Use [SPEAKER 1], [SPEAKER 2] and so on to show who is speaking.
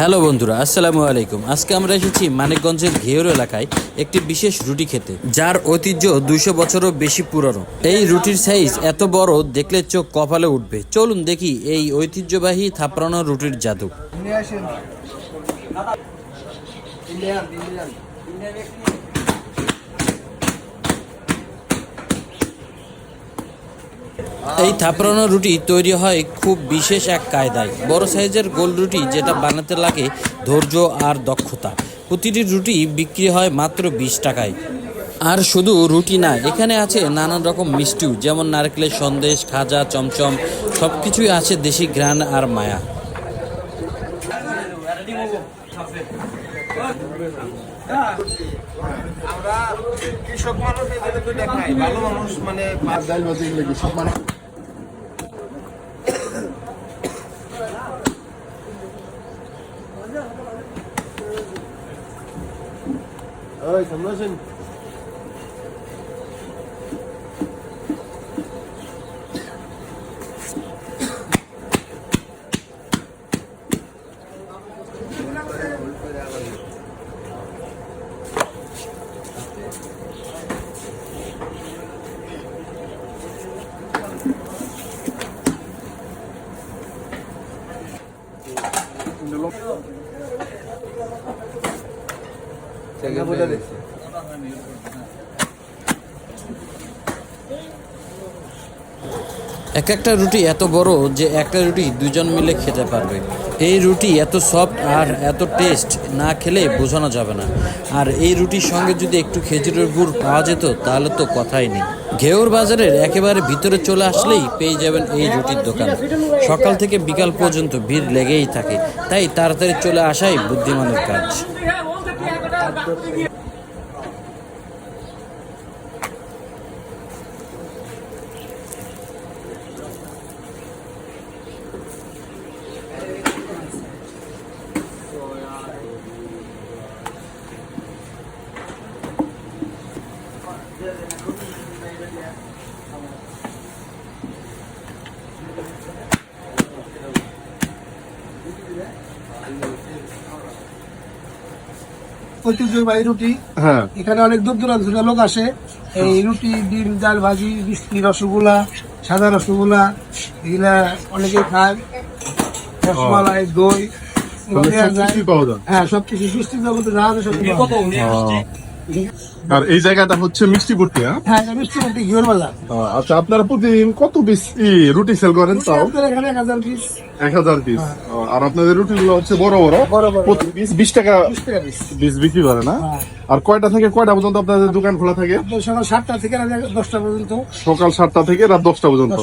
[SPEAKER 1] Hello বন্ধুরা, আসসালামু আলাইকুম। আজকে আমরা এসেছি মানিকগঞ্জের ঘেউর এলাকায় একটি বিশেষ রুটি খেতে, যার ঐতিহ্য 200 বছরও বেশি পুরনো। এই রুটির সাইজ এত বড়, দেখলে চোখ কপালে উঠবে। চলুন দেখি এই ঐতিহ্যবাহী থাপড়ানো রুটির জাদু। এই থাপড়ানো রুটি তৈরি হয় খুব বিশেষ এক কায়দায়। বড় সাইজের গোল রুটি, যেটা বানাতে লাগে ধৈর্য আর দক্ষতা। প্রতিটি রুটি বিক্রি হয় মাত্র 20 টাকায়। আর শুধু রুটি না, এখানে আছে নানান রকম মিষ্টিও, যেমন নারকেলের সন্দেশ, খাজা, চমচম, সব কিছুই আছে দেশি ঘ্রাণ আর মায়া।
[SPEAKER 2] আমরা কৃষক মানুষ, দেখাই ভালো মানুষ মানে সব মানুষ। ওই সামনে আসেন।
[SPEAKER 1] এক একটা রুটি এত বড় যে একটা রুটি দুজন মিলে খেতে পারবে। এই রুটি এত সফট আর এত টেস্ট, না খেলে বোঝানো যাবে না। আর এই রুটির সঙ্গে যদি একটু খেজুরের গুড় পাওয়া যেত, তাহলে তো কথাই নেই। ঘেউর বাজারের একেবারে ভিতরে চলে আসলেই পেয়ে যাবেন এই রুটির দোকান। সকাল থেকে বিকাল পর্যন্ত ভিড় লেগেই থাকে, তাই তাড়াতাড়ি চলে আসাই বুদ্ধিমানের কাজ।
[SPEAKER 2] ঐতিহ্যবাহী রুটি। হ্যাঁ, এখানে অনেক দূর দূরান্ত থেকে লোক আসে। এই রুটি, ডিম, ডাল, ভাজি, মিষ্টি, রসগোল্লা, সাদা রসগোল্লা, এগুলা অনেকেই খায়। রসমালাই, দই, হ্যাঁ সবকিছু মিষ্টি জগতে যা আছে সব।
[SPEAKER 3] আর এই জায়গাটা হচ্ছে মিষ্টিপুরটি।
[SPEAKER 2] হ্যাঁ, মিষ্টি রুটি ঘিওর বাজার।
[SPEAKER 3] আচ্ছা, আপনারা প্রতিদিন কত পিস রুটি সেল করেন? তাও
[SPEAKER 2] এখানে 1000 পিস।
[SPEAKER 3] 1000 পিস। আর আপনাদের রুটি গুলো হচ্ছে বড় বড়, প্রতি পিস 20 টাকা পিস বিক্রি করে না? আর কয়টা থেকে কয়টা পর্যন্ত আপনাদের দোকান খোলা থাকে?
[SPEAKER 2] সকাল 7টা থেকে রাত 10টা পর্যন্ত।
[SPEAKER 3] সকাল 7টা থেকে রাত 10টা পর্যন্ত।